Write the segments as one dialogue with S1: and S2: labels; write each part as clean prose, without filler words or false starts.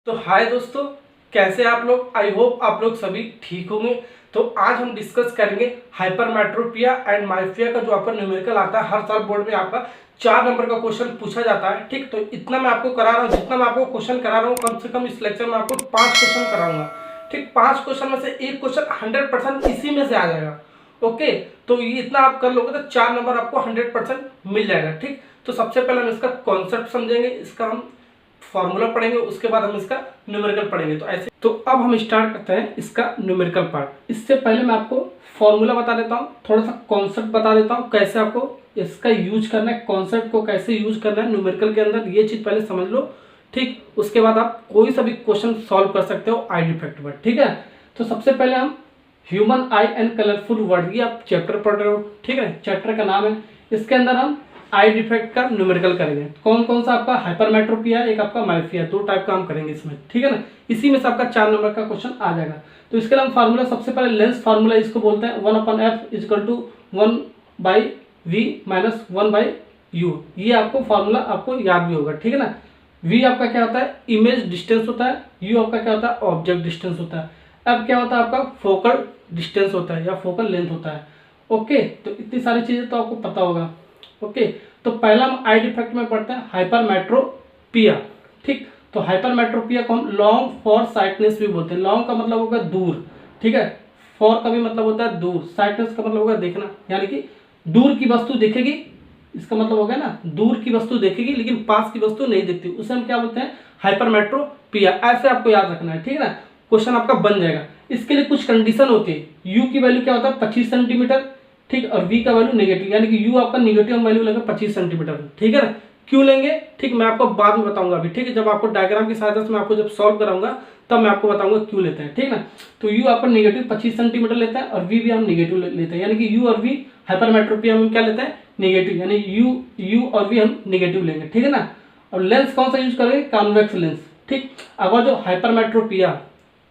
S1: तो हाय दोस्तों, कैसे आप लोग। आई होप आप लोग सभी ठीक होंगे। तो आज हम डिस्कस करेंगे हाइपरमेट्रोपिया एंड माइफिया का जो आपका न्यूमेरिकल आता है। हर साल बोर्ड में आपका 4 नंबर का क्वेश्चन पूछा जाता है। ठीक, तो इतना मैं आपको करा रहा हूँ, जितना मैं आपको क्वेश्चन करा रहा हूँ कम से कम इस लेक्चर में आपको 5 क्वेश्चन कराऊंगा। ठीक, 5 क्वेश्चन में से एक क्वेश्चन 100% इसी में से आ जाएगा। ओके, तो ये इतना आप कर लोगे तो 4 नंबर आपको 100% मिल जाएगा। ठीक, तो सबसे पहले हम इसका कॉन्सेप्ट समझेंगे, इसका हम फॉर्मूला पढ़ेंगे, उसके बाद हम इसका न्यूमेरिकल पढ़ेंगे। तो ऐसे तो अब हम स्टार्ट करते हैं इसका न्यूमेरिकल पार्ट। इससे पहले मैं आपको फॉर्मूला बता देता हूँ, थोड़ा सा कॉन्सेप्ट बता देता हूँ, कैसे आपको इसका यूज करना है, कॉन्सेप्ट को कैसे यूज करना है न्यूमेरिकल के अंदर, ये चीज पहले समझ लो। ठीक, उसके बाद आप कोई सा भी क्वेश्चन सॉल्व कर सकते हो आई डिफेक्ट पर। ठीक है, तो सबसे पहले हम human I and colourful word, ये आप चैप्टर पढ़ रहे हो। ठीक है, चैप्टर का नाम है। इसके अंदर हम आई डिफेक्ट का न्यूमेरिकल करेंगे। कौन कौन सा आपका हाइपरमेट्रोपिया, एक आपका माइफिया, 2 टाइप का हम करेंगे इसमें। ठीक है ना, इसी में से आपका 4 नंबर का क्वेश्चन आ जाएगा। तो इसके लिए हम फार्मूला, सबसे पहले लेंस फार्मूला इसको बोलते हैं, 1/f equal to 1/v minus 1/u। ये आपको फार्मूला आपको याद भी होगा। ठीक है ना, v आपका क्या होता है, इमेज डिस्टेंस होता है, u आपका क्या होता है, ऑब्जेक्ट डिस्टेंस होता है, अब क्या होता है आपका फोकल डिस्टेंस होता है या फोकल लेंथ होता है। ओके, तो इतनी सारी चीजें तो आपको पता होगा। ओके, तो पहला हम आई डिफेक्ट में पढ़ते हैं हाइपरमेट्रोपिया। ठीक, तो हाइपरमेट्रोपिया को हम लॉन्ग फॉर साइटनेस भी बोलते हैं। लॉन्ग का मतलब होगा दूर, ठीक है, फॉर का भी मतलब होता है दूर, साइटनेस का मतलब होगा देखना, यानी कि दूर की वस्तु दिखेगी, इसका मतलब हो गया ना, दूर की वस्तु देखेगी लेकिन पास की वस्तु नहीं दिखती, उसे हम क्या बोलते हैं, हाइपरमेट्रोपिया। ऐसे आपको याद रखना है। ठीक है ना, क्वेश्चन आपका बन जाएगा। इसके लिए कुछ कंडीशन होती है। यू की वैल्यू क्या होता है, 25 सेंटीमीटर। ठीक, और v का वैल्यू नेगेटिव, यानी कि u आपका नेगेटिव वैल्यू लेंगे 25 सेंटीमीटर। ठीक है ना, क्यों लेंगे, ठीक, मैं आपको बाद में बताऊंगा अभी। ठीक है, जब आपको डायग्राम की सहायता से मैं आपको जब सॉल्व कराऊंगा तब मैं आपको बताऊंगा क्यों लेते हैं। ठीक ना, तो u आपका नेगेटिव 25 सेंटीमीटर लेता है और v भी हम नेगेटिव लेते हैं, यानी कि u और v हाइपरमेट्रोपिया में क्या लेते हैं, नेगेटिव, यानी u और v हम नेगेटिव लेंगे। ठीक है ना, और लेंस कौन सा यूज करेंगे, कॉन्वेक्स लेंस। ठीक, अगर जो हाइपरमेट्रोपिया,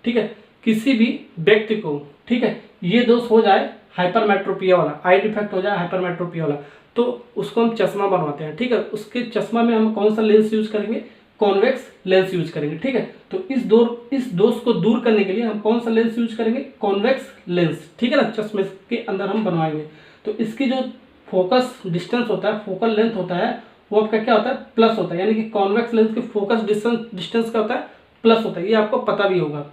S1: ठीक है, किसी भी व्यक्ति को, ठीक है, ये दोष हो जाए हाइपरमेट्रोपिया वाला, आई डिफेक्ट हो जाए हाइपरमेट्रोपिया वाला, तो उसको हम चश्मा बनवाते हैं। ठीक है, उसके चश्मा में हम कौन सा लेंस यूज करेंगे, कॉन्वेक्स लेंस यूज करेंगे। ठीक है, तो इस दोष को दूर करने के लिए हम कौन सा लेंस यूज करेंगे, कॉन्वेक्स लेंस। ठीक है ना, चश्मे के अंदर हम बनवाएंगे। तो इसकी जो फोकस डिस्टेंस होता है, फोकल लेंथ होता है, वो आपका क्या होता है, प्लस होता है, यानी कि कॉन्वेक्स लेंस के फोकस डिस्टेंस क्या होता है, प्लस होता है। ये आपको पता भी होगा।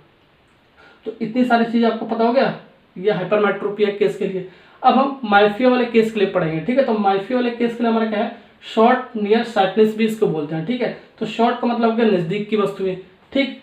S1: तो इतनी सारी चीजें आपको पता हो गया ये हाइपरमेट्रोपिया केस के लिए। अब हम माइफिया वाले केस के लिए पढ़ेंगे। ठीक है, तो माइफिया वाले केस के लिए हमारा क्या है, शॉर्ट नियर साइटनेस भी इसको बोलते हैं। ठीक है, तो शॉर्ट का मतलब हो गया नजदीक की वस्तुएं, ठीक,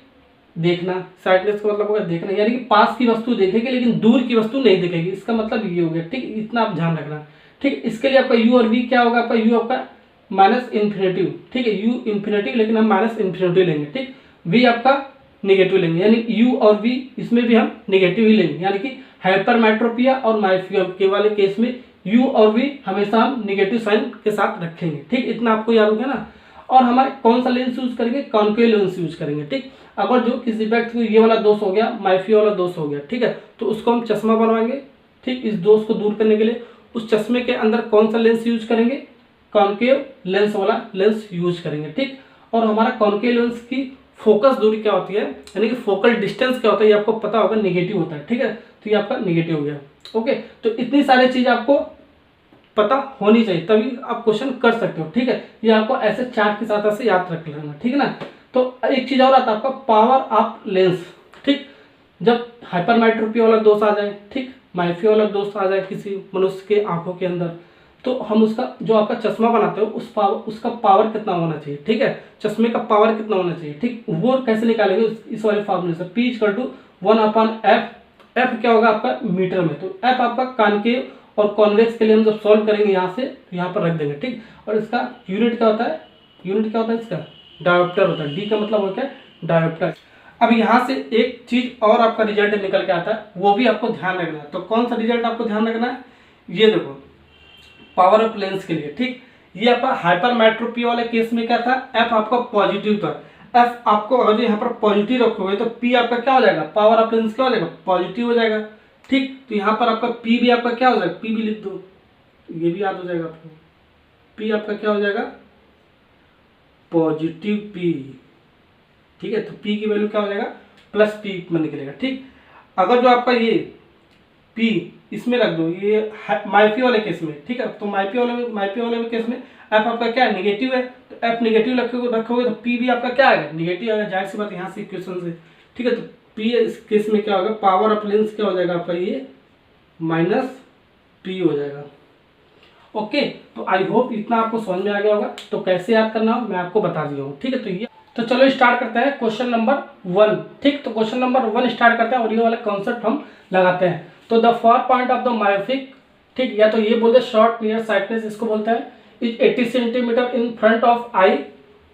S1: देखना, साइटनेस का मतलब होगा देखना, यानी कि पास की वस्तु देखेगी लेकिन दूर की वस्तु नहीं दिखेगी, इसका मतलब ये हो गया। ठीक, इतना आप ध्यान रखना। ठीक, इसके लिए आपका यू और वी क्या होगा, आपका यू आपका माइनस इन्फिनेटिव। ठीक है, यू इन्फिनेटिव लेकिन हम माइनस इन्फिनेटिव लेंगे। ठीक, वी आपका निगेटिव लेंगे, यानी u और v इसमें भी हम निगेटिव ही लेंगे, यानी कि हाइपरमेट्रोपिया और माइफिया के वाले केस में u और v हमेशा हम निगेटिव साइन के साथ रखेंगे। ठीक, इतना आपको याद हो गया ना। और हमारे कौन सा लेंस यूज करेंगे, कॉन्केव लेंस यूज करेंगे। ठीक, अगर जो किसी व्यक्ति को ये वाला दोष हो गया, माइफिया वाला दोष हो गया, ठीक है, तो उसको हम चश्मा बनवाएंगे। ठीक, इस दोष को दूर करने के लिए उस चश्मे के अंदर कौन सा लेंस यूज करेंगे, कॉन्केव लेंस वाला लेंस यूज करेंगे। ठीक, और हमारा कॉन्केव लेंस की फोकस दूरी क्या होती है, यानी कि फोकल डिस्टेंस क्या होता है, ये आपको पता होगा, नेगेटिव होता है। ठीक है, तो ये आपका नेगेटिव हो गया। ओके, तो इतनी सारी चीज आपको पता होनी चाहिए, तभी आप क्वेश्चन कर सकते हो। ठीक है, ये आपको ऐसे चार्ट के साथ ऐसे याद रख लेना। ठीक है ना, तो एक चीज और आता है आपका पावर ऑफ लेंस। ठीक, जब हाइपरमेट्रोपिया वाला दोष आ जाए, ठीक, माइफिया वाला दोष आ जाए किसी मनुष्य के आंखों के अंदर, तो हम उसका जो आपका चश्मा बनाते हो उसका पावर कितना होना चाहिए। ठीक है, चश्मे का पावर कितना होना चाहिए, ठीक, वो कैसे निकालेंगे, इस वाले फॉर्मूले से, P equal to 1/f। F क्या होगा आपका मीटर में, तो एफ आपका कॉनकेव और कॉन्वेक्स के लिए हम जब सॉल्व करेंगे यहाँ से तो यहाँ पर रख देंगे। ठीक, और इसका यूनिट क्या होता है, यूनिट क्या होता है इसका, डायोप्टर होता है। डी का मतलब होता है डायोप्टर। अब यहाँ से एक चीज और आपका रिजल्ट निकल के आता है, वो भी आपको ध्यान रखना है। तो कौन सा रिजल्ट आपको ध्यान रखना है, ये देखो, पावर ऑफ लेंस के लिए। ठीक, ये आपका हाइपरमेट्रोपिया वाले केस में क्या था, एफ आपका पॉजिटिव था। एफ आपको अगर यहाँ पर पॉजिटिव रखोगे तो पी आपका क्या हो जाएगा, पावर ऑफ लेंस क्या हो जाएगा, पॉजिटिव हो जाएगा। ठीक, तो यहाँ पर आपका पी भी आपका क्या हो जाएगा, पी भी लिख दो, ये भी याद हो जाएगा आपको, पी आपका क्या हो जाएगा, पॉजिटिव पी। ठीक है। तो P की वैल्यू क्या हो जाएगा, प्लस P में निकलेगा। ठीक, अगर जो आपका ये P इसमें रख दो, ये माइफी वाले केस में, ठीक है, तो माइफी वाले केस में F आपका क्या है, निगेटिव है, तो F निगेटिव रखोगे तो P भी आपका क्या आएगा, निगेटिव आएगा। जाहिर सी बात यहाँ से इक्वेशन से, ठीक है। तो P इस केस में क्या होगा, पावर ऑफ लेंस क्या हो जाएगा आपका, ये माइनस P हो जाएगा। ओके, तो आई होप इतना आपको समझ में आ गया होगा। तो कैसे याद करना हो मैं आपको बता दिया हूँ, ठीक है। तो चलो स्टार्ट करते हैं क्वेश्चन नंबर 1। ठीक, तो क्वेश्चन नंबर 1 स्टार्ट करते हैं और ये वाला कॉन्सेप्ट हम लगाते हैं। तो the far point of the myopic, ठीक, या तो ये बोलते शॉर्ट नियर साइटनेस इसको बोलते हैं, is 80 centimetre in front of eye.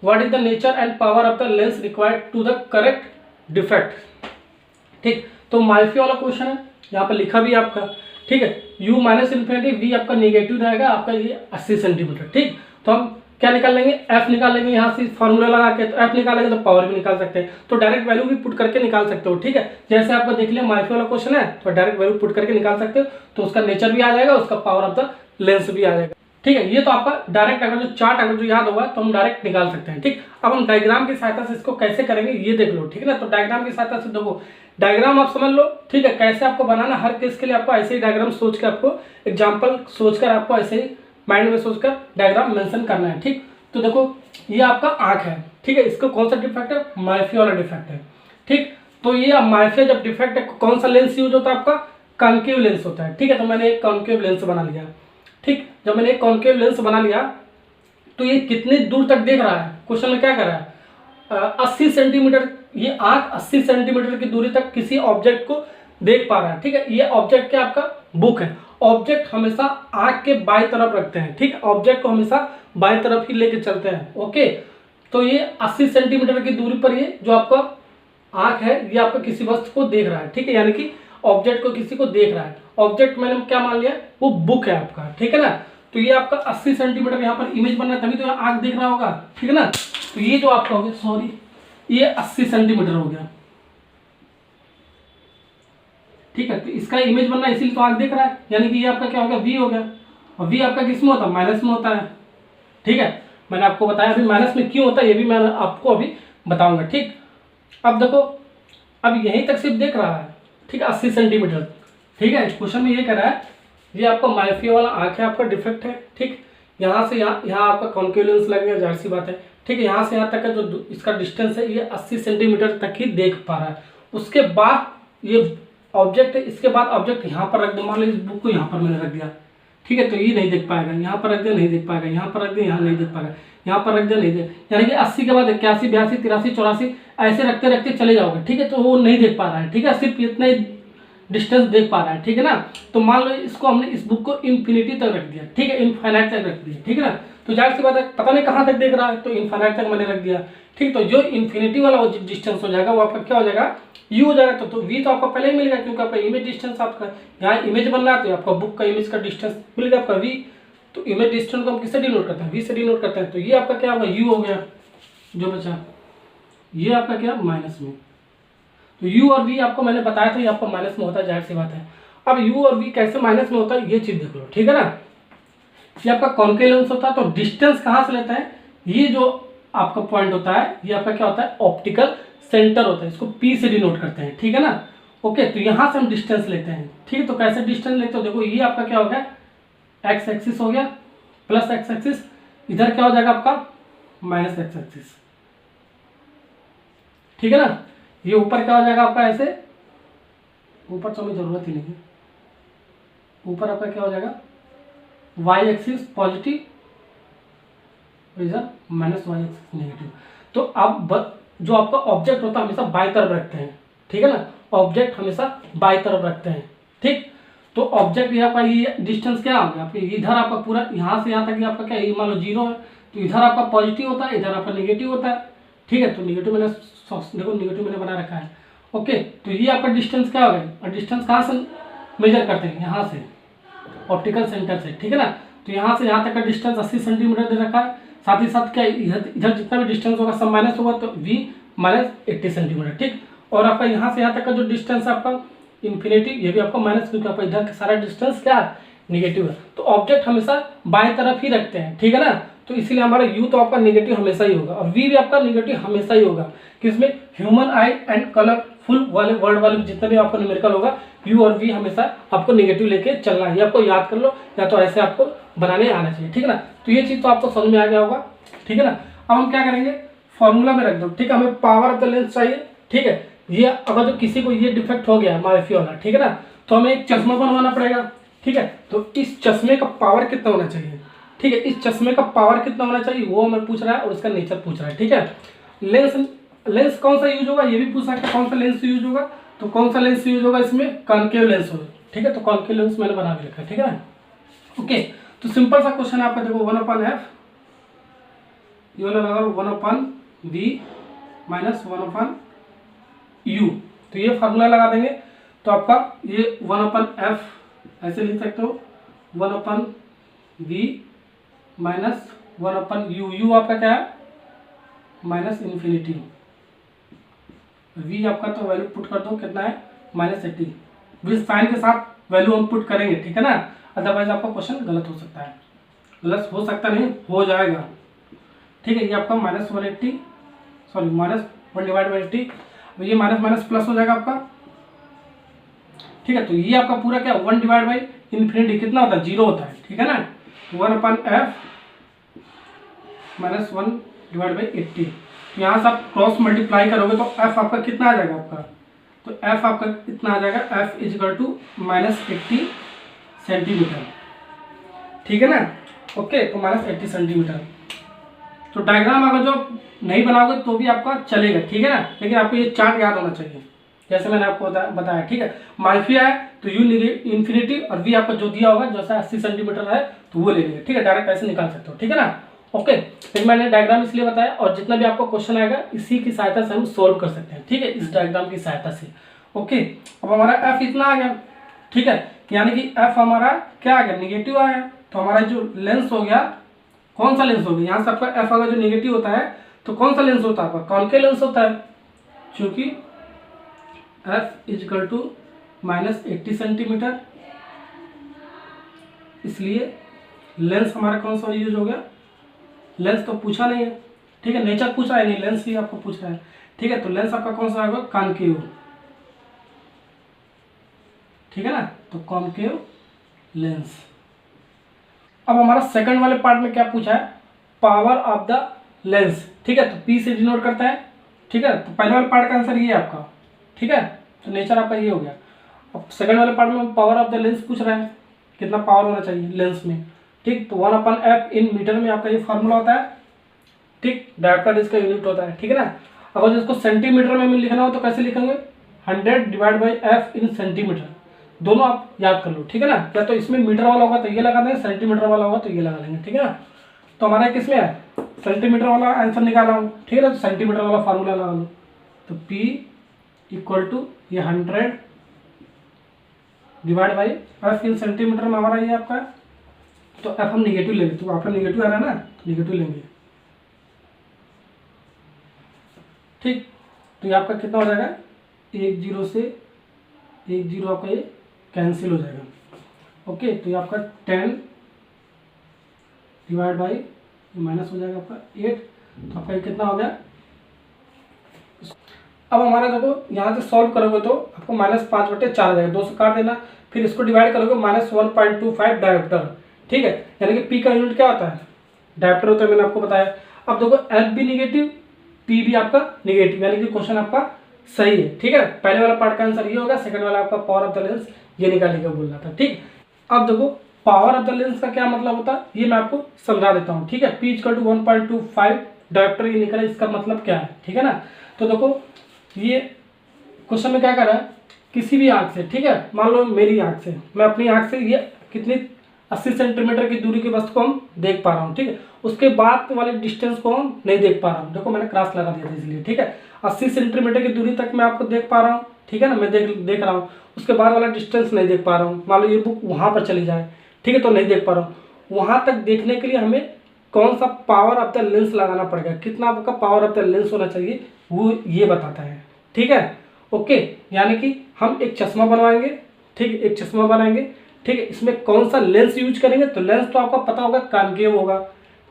S1: What is the nature and power of the lens required to the correct defect. ठीक, तो मायोपी वाला क्वेश्चन है, यहाँ पर लिखा भी आपका, ठीक है, u माइनस इन्फिनिटी, v आपका निगेटिव रहेगा, आपका ये 80 सेंटीमीटर। ठीक, तो हम क्या निकाल लेंगे, f निकाल लेंगे यहाँ से फॉर्मूला लगा के। तो f निकालेंगे तो पावर भी निकाल सकते हैं, तो डायरेक्ट वैल्यू भी पुट करके निकाल सकते हो। ठीक है, जैसे आपको देख लिया मायोपी वाला क्वेश्चन है, तो डायरेक्ट वैल्यू पुट करके निकाल सकते हो, तो उसका नेचर भी आ जाएगा, उसका पावर ऑफ द लेंस भी आ जाएगा। ठीक है, ये तो आपका डायरेक्ट अगर जो चार्ट अगर जो याद होगा तो हम डायरेक्ट निकाल सकते हैं। ठीक, अब हम डायग्राम की सहायता से इसको कैसे करेंगे ये देख लो। ठीक है ना, तो डायग्राम की सहायता से देखो, डायग्राम आप समझ लो। ठीक है, कैसे आपको बनाना, हर केस के लिए आपको ऐसे ही डायग्राम सोच के, आपको एग्जाम्पल सोचकर, आपको ऐसे ही माइंड में सोचकर डायग्राम मेंशन करना है। ठीक, तो देखो ये आपका आंख है, ठीक है, इसको कौन सा डिफेक्ट है, मायोपी वाला डिफेक्ट है। ठीक, तो ये मायोपी जब डिफेक्ट है, कौन सा लेंस यूज होता है आपका, कॉन्केव लेंस होता है। ठीक है, तो मैंने एक कॉन्केव लेंस बना लिया। ठीक, जब मैंने एक कॉन्केव लेंस बना लिया तो ये कितनी दूर तक देख रहा है, क्वेश्चन में क्या कर रहा है, 80 सेंटीमीटर, ये आंख 80 सेंटीमीटर की दूरी तक किसी ऑब्जेक्ट को देख पा रहा है। ठीक है, ये ऑब्जेक्ट क्या आपका बुक है। ऑब्जेक्ट हमेशा आंख के बाएं तरफ रखते हैं। ठीक, ऑब्जेक्ट को हमेशा बाएं तरफ ही लेके चलते हैं। ओके, तो ये 80 सेंटीमीटर की दूरी पर ये जो आपका आंख है, ये आपका किसी वस्तु को देख रहा है। ठीक है, यानी कि ऑब्जेक्ट को किसी को देख रहा है। ऑब्जेक्ट मैंने क्या मान लिया, वो बुक है आपका। ठीक है ना, तो ये आपका 80 सेंटीमीटर यहाँ पर इमेज बन रहा है, तभी तो आंख देख रहा होगा। ठीक है ना, तो ये जो आपका हो गया, सॉरी, ये 80 सेंटीमीटर हो गया। ठीक है, तो इसका इमेज बनना, इसीलिए तो आंख देख रहा है, यानी कि ये आपका क्या हो गया, v हो गया। और v आपका किस में होता है, माइनस में होता है। ठीक है, मैंने आपको बताया अभी माइनस में क्यों होता है, ये भी मैं आपको अभी बताऊंगा। ठीक, अब देखो, अब यहीं तक सिर्फ देख रहा है। ठीक है, 80 सेंटीमीटर। ठीक है, क्वेश्चन में ये कह रहा है, ये आपका मायोपी वाला आंख है, आपका डिफेक्ट है। ठीक, यहाँ से यहाँ आपका कॉन्केव लेंस लगेगा, जाहिर सी बात है। ठीक है, यहाँ से यहाँ तक का जो इसका डिस्टेंस है, ये 80 सेंटीमीटर तक ही देख पा रहा है। उसके बाद ये ऑब्जेक्ट है, इसके बाद ऑब्जेक्ट यहाँ पर रख दो, मान लीजिए बुक को यहाँ पर मैंने रख दिया। ठीक है, तो ये नहीं देख पाएगा, यहाँ पर रख दिया नहीं देख पाएगा, यहाँ पर रख दिया यहाँ नहीं देख पाएगा, यहाँ पर रख दिया नहीं देख, यानी कि 80 के बाद 81, 82, 83, 84 ऐसे रखते रखते चले जाओगे। ठीक है, तो वो नहीं देख पा रहा है। ठीक है, सिर्फ इतना ही डिस्टेंस देख पा रहा है। ठीक है ना, तो मान लो इसको हमने इस बुक को इन्फिनिटी तक रख दिया। ठीक है, इनफाइनाइट तक रख दिया। ठीक है ना, तो जाहिर सी बात है पता नहीं कहाँ तक देख रहा है, तो इनफाइनाइट तक मैंने रख दिया। ठीक, तो जो इन्फिनिटी वाला वो डिस्टेंस हो जाएगा वो आपका क्या हो जाएगा, यू हो जाएगा। तो v तो आपका पहले ही मिल गया, क्योंकि आपका इमेज डिस्टेंस आपका यहाँ इमेज बन रहा है, तो आपका बुक का इमेज का डिस्टेंस मिल गया आपका v। तो इमेज डिस्टेंस को हम किससे डिनोट करते हैं, v से डिनोट करते हैं। तो ये आपका क्या होगा, u हो गया, जो बचा ये आपका क्या माइनस में। तो u और v आपको मैंने बताया था, ये आपका माइनस में होता है, जाहिर सी बात है। अब u और v कैसे माइनस में होता है ये चीज देख लो। ठीक है ना, ये आपका कॉन्केव लेंस होता है, तो डिस्टेंस कहाँ से लेता है, ये जो आपका पॉइंट होता है, ये आपका क्या होता है, ऑप्टिकल सेंटर होता है, इसको P से डिनोट करते हैं। ठीक है ना, ओके, तो यहाँ से हम डिस्टेंस लेते हैं। ठीक है, तो कैसे डिस्टेंस लेते हो, देखो ये आपका क्या हो गया, एक्स एक्सिस हो गया, प्लस एक्स एक्सिस, इधर क्या हो जाएगा आपका माइनस एक्स एक्सिस। ठीक है ना, ये ऊपर क्या हो जाएगा आपका ऐसे, ऊपर तो हमें जरूरत ही नहीं है, ऊपर आपका क्या हो जाएगा वाई एक्सिस पॉजिटिव, इधर माइनस वाई एक्सिस नेगेटिव। तो अब जो आपका ऑब्जेक्ट होता है हमेशा बाई तरफ रखते हैं। ठीक है ना, ऑब्जेक्ट हमेशा बाई तरफ रखते हैं। ठीक, तो ऑब्जेक्ट ये आपका ये डिस्टेंस क्या हो गया, आपके इधर आपका पूरा यहाँ से यहाँ तक आपका क्या है, मान लो 0 है, तो इधर आपका पॉजिटिव होता है, इधर आपका नेगेटिव होता है। ठीक है, तो नेगेटिव मैंने देखो नेगेटिव मैंने बना रखा है। ओके, तो ये आपका डिस्टेंस क्या हो गया, और डिस्टेंस कहाँ से मेजर करते हैं, यहाँ से ऑप्टिकल सेंटर से। ठीक है ना, तो यहाँ से यहाँ तक का डिस्टेंस 80 सेंटीमीटर दे रखा है। साथ ही साथ क्या इधर जितना भी डिस्टेंस होगा सब माइनस होगा, तो v माइनस 80 सेंटीमीटर। ठीक, और आपका यहाँ से यहाँ तक का जो डिस्टेंस है आपका इन्फिनिटी, ये भी आपका माइनस, क्योंकि आपका इधर का सारा डिस्टेंस क्या है, निगेटिव है। तो ऑब्जेक्ट हमेशा बाएं तरफ ही रखते हैं। ठीक है ना, तो इसीलिए हमारा यू तो आपका नेगेटिव हमेशा ही होगा और वी भी आपका नेगेटिव हमेशा ही होगा, किसमें ह्यूमन आई एंड कलरफुल वाले वर्ड वाले जितने भी आपका न्यूमेरिकल होगा यू और वी हमेशा आपको नेगेटिव लेके चलना है, ये आपको याद कर लो या तो ऐसे आपको बनाने आना चाहिए, ठीक है ना। तो ये चीज़ तो आपको समझ में आ गया होगा, ठीक है ना। अब हम क्या करेंगे, फॉर्मूला में रख दो, ठीक है। हमें पावर ऑफ द लेंस चाहिए, ठीक है। ये अगर जो किसी को ये डिफेक्ट हो गया मायोपिया वाला, ठीक है ना, तो हमें एक चश्मा बनवाना पड़ेगा, ठीक है। तो इस चश्मे का पावर कितना होना चाहिए, ठीक है, इस चश्मे का पावर कितना होना चाहिए वो हमें पूछ रहा है और उसका नेचर पूछ रहा है, ठीक है। लेंस कौन सा यूज होगा ये भी पूछ रहा है, कौन सा लेंस यूज होगा, तो कौन सा लेंस यूज होगा इसमें, कॉनकेव लेंस होगा, ठीक है। तो कॉनकेव लेंस मैंने बना के रखा है, ठीक है ना। ओके, तो सिंपल सा क्वेश्चन है आपका, देखो 1/f ये वाला लगा 1/v माइनस 1/u, तो ये फार्मूला लगा देंगे तो आपका ये 1/f ऐसे लिख सकते हो 1/v माइनस 1/u, u आपका क्या है माइनस इन्फिनिटी, v आपका तो वैल्यू पुट कर दो कितना है -80, विद साइन के साथ वैल्यू हम पुट करेंगे, ठीक है ना, अदरवाइज आपका क्वेश्चन गलत हो सकता है, गलत हो सकता नहीं हो जाएगा, ठीक है। ये आपका -180 सॉरी -1/80, ये माइनस माइनस प्लस हो जाएगा आपका, ठीक है। तो ये आपका पूरा क्या 1/∞ कितना होता है 0 होता है, ठीक है ना। 1/f माइनस 1/80, तो यहाँ से आप क्रॉस मल्टीप्लाई करोगे तो f आपका कितना आ जाएगा आपका, तो f आपका इतना आ जाएगा, f = -80 सेंटीमीटर, ठीक है ना। ओके, तो -80 सेंटीमीटर। तो डायग्राम अगर जो नहीं बनाओगे तो भी आपका चलेगा, ठीक है ना, लेकिन आपको ये चार्ट याद होना चाहिए जैसे मैंने आपको बताया, ठीक है। मायोपिया है तो u इन्फिनिटी और v आपका जो दिया होगा जैसा 80 सेंटीमीटर है तो वो ले लेंगे, ठीक है, डायरेक्ट ऐसे निकाल सकते हो, ठीक है ना। ओके, लेकिन मैंने डायग्राम इसलिए बताया और जितना भी आपको क्वेश्चन आएगा इसी की सहायता से हम सोल्व कर सकते हैं, ठीक है, इस डायग्राम की सहायता से। ओके, अब हमारा f इतना आ गया, ठीक है, यानी कि f हमारा क्या आ गया नेगेटिव आया, तो हमारा जो लेंस हो गया कौन सा लेंस हो गया, यहाँ से आपका f अगर जो नेगेटिव होता है तो कौन सा लेंस होता है आपका कॉनकेव लेंस होता है, क्योंकि f = -80 सेंटीमीटर, इसलिए लेंस हमारा कौन सा यूज हो गया, लेंस तो पूछा नहीं है, ठीक है, नेचर पूछा है नहीं, लेंस ही आपको पूछ रहा है, ठीक है। तो लेंस आपका कौन सा होगा कॉनकेव, ठीक है ना, तो कॉनकेव लेंस। अब हमारा सेकंड वाले पार्ट में क्या पूछा है, पावर ऑफ द लेंस, ठीक है, तो P से डिनोट करता है, ठीक है। तो पहले वाले पार्ट का आंसर ये है आपका, ठीक है, तो नेचर आपका ये हो गया। अब सेकंड वाले पार्ट में पावर ऑफ द लेंस पूछ रहा है कितना पावर होना चाहिए लेंस में, ठीक। तो 1/f इन मीटर में आपका ये फार्मूला होता है, ठीक, डायरेक्टर इसका यूनिट होता है, ठीक है ना। अगर इसको सेंटीमीटर में लिखना हो तो कैसे लिखेंगे 100/f इन सेंटीमीटर, दोनों आप याद कर लो, ठीक है ना। या तो इसमें मीटर वाला होगा तो ये लगा देंगे, सेंटीमीटर वाला होगा तो ये लगा लेंगे, ठीक है ना। तो हमारा किसमें है सेंटीमीटर वाला आंसर निकाला हूँ, ठीक है ना, तो सेंटीमीटर वाला फार्मूला लगा लो, तो P = ये 100/f इन सेंटीमीटर में हमारा ये आपका, तो f हम निगेटिव लेंगे, तो आपका निगेटिव आ रहा है ना, तो निगेटिव लेंगे, ठीक। तो ये आपका कितना हो जाएगा 10 से 10 आपका ये कैंसिल हो जाएगा। ओके, तो ये आपका 10 डिवाइड बाई माइनस हो जाएगा आपका 8, तो आपका ये कितना हो गया। अब हमारा देखो यहाँ से सॉल्व करोगे तो आपको -5/4 आ जाएगा, 2 से काट देना, फिर इसको डिवाइड करोगे -1.25 डायोप्टर, ठीक है, यानी कि P का यूनिट क्या होता है डायोप्टर होता है, मैंने आपको बताया। अब देखो F भी निगेटिव P भी आपका निगेटिव, यानी कि क्वेश्चन आपका सही है, ठीक है। पहले वाला पार्ट का आंसर ये होगा, सेकंड वाला आपका पावर ऑफ द लेंस ये निकालने का बोल रहा था, ठीक। अब देखो पावर ऑफ द लेंस का क्या मतलब होता है ये मैं आपको समझा देता हूँ, ठीक है। P = 1.25 डायोप्टर ये निकला, इसका मतलब क्या है, ठीक है ना। तो देखो ये क्वेश्चन में क्या कर रहा है, किसी भी आंख से, ठीक है, मान लो मेरी आंख से, मैं अपनी आंख से ये कितनी 80 सेंटीमीटर की दूरी की वस्तु को हम देख पा रहा हूँ, ठीक है, उसके बाद वाले डिस्टेंस को हम नहीं देख पा रहा हूँ, देखो मैंने क्रॉस लगा दिया था इसलिए, ठीक है। 80 सेंटीमीटर की दूरी तक मैं आपको देख पा रहा हूँ, ठीक है ना, मैं देख रहा हूँ, उसके बाद वाला डिस्टेंस नहीं देख पा रहा हूँ। मान लो ये बुक वहाँ पर चली जाए, ठीक है, तो नहीं देख पा रहा हूँ, वहाँ तक देखने के लिए हमें कौन सा पावर ऑफ द लेंस लगाना पड़ेगा, कितना आपका पावर ऑफ द लेंस होना चाहिए वो ये बताता है, ठीक है। ओके, यानी कि हम एक चश्मा बनवाएंगे, ठीक है, एक चश्मा बनाएंगे, ठीक है, इसमें कौन सा लेंस यूज करेंगे, तो लेंस तो आपका पता होगा कॉनकेव होगा,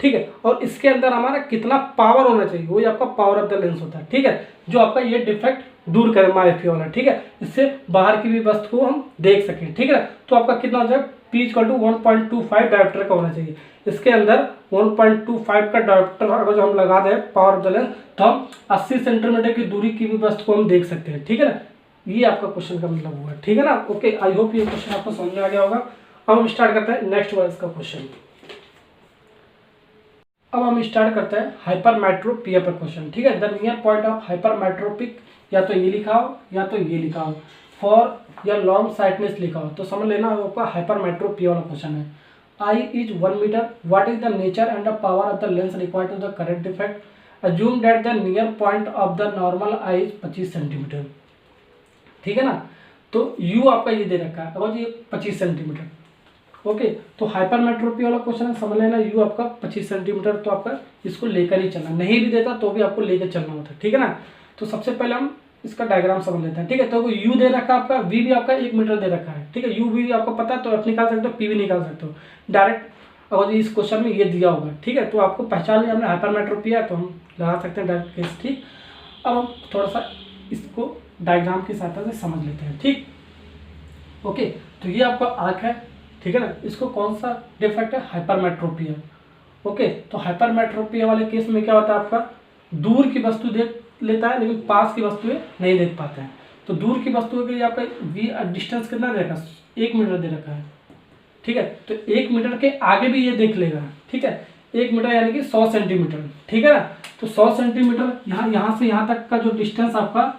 S1: ठीक है। और इसके अंदर हमारा कितना पावर होना चाहिए, वही आपका पावर ऑफ द लेंस होता है, ठीक है, जो आपका ये डिफेक्ट दूर करे मायोपिया वाला, ठीक है, इससे बाहर की भी वस्तु को हम देख सकें, ठीक है। तो आपका कितना हो जाएगा, P = 1.25 डायोप्टर का होना चाहिए। इसके अंदर 1.25 का डायोप्टर अगर जो हम लगा दें पावर ऑफ द लेंस, तो हम 80 सेंटीमीटर की दूरी की भी वस्तु को हम देख सकते हैं, ठीक है ना। ये आपका क्वेश्चन का मतलब हुआ, ठीक है ना। ओके, आई होप ये क्वेश्चन आपको समझ में आ गया होगा। अब हम स्टार्ट करते हैं नेक्स्ट वर्स का क्वेश्चन। अब हम स्टार्ट करते हैं हाइपरमेट्रोपिया पर क्वेश्चन, ठीक है। The near point of hypermetropic, या तो ये लिखा हो या तो ये लिखा हो, फॉर या लॉन्ग साइटनेस लिखा हो, तो समझ लेना आपका हाइपरमेट्रोपिया वाला क्वेश्चन है। Eye is 1 metre, what is the nature and the power of the lens required to the correct defect, assume that the near point of the normal eye is 25 centimetre, ठीक है ना। तो you आपका ये दे रखा है, अब ये 25 सेंटीमीटर, ओके। तो हाइपरमेट्रोपिया वाला क्वेश्चन है, समझ लेना यू आपका 25 सेंटीमीटर, तो आपका इसको लेकर ही चलना, नहीं भी देता तो भी आपको लेकर चलना होता है, ठीक है ना। तो सबसे पहले हम इसका डायग्राम समझ लेते हैं, ठीक है। तो यू दे रखा है आपका, वी भी आपका 1 मीटर दे रखा है, ठीक है। यू भी आपको पता है तो एफ निकाल सकते हो, पी भी निकाल सकते हो डायरेक्ट, अगर इस क्वेश्चन में ये दिया होगा, ठीक है। तो आपको पहचान लिया हमने हाइपरमेट्रोपिया, तो हम लगा सकते हैं डायरेक्ट केस, ठीक। अब हम थोड़ा सा इसको डायग्राम की सहायता से समझ लेते हैं, ठीक, ओके। तो ये आपका आँख है, ठीक है ना, इसको कौन सा डिफेक्ट है, हाइपरमेट्रोपिया, ओके। तो हाइपरमेट्रोपिया वाले केस में क्या होता है, आपका दूर की वस्तु देख लेता है लेकिन पास की वस्तुएं नहीं देख पाते हैं। तो दूर की वस्तुओं के लिए आपका वी डिस्टेंस कितना दे रखा है, 1 मीटर दे रखा है, ठीक है। तो 1 मीटर के आगे भी ये देख लेगा, ठीक है। 1 मीटर यानी कि 100 सेंटीमीटर, ठीक है ना। तो 100 सेंटीमीटर यहाँ से यहाँ तक का जो डिस्टेंस आपका,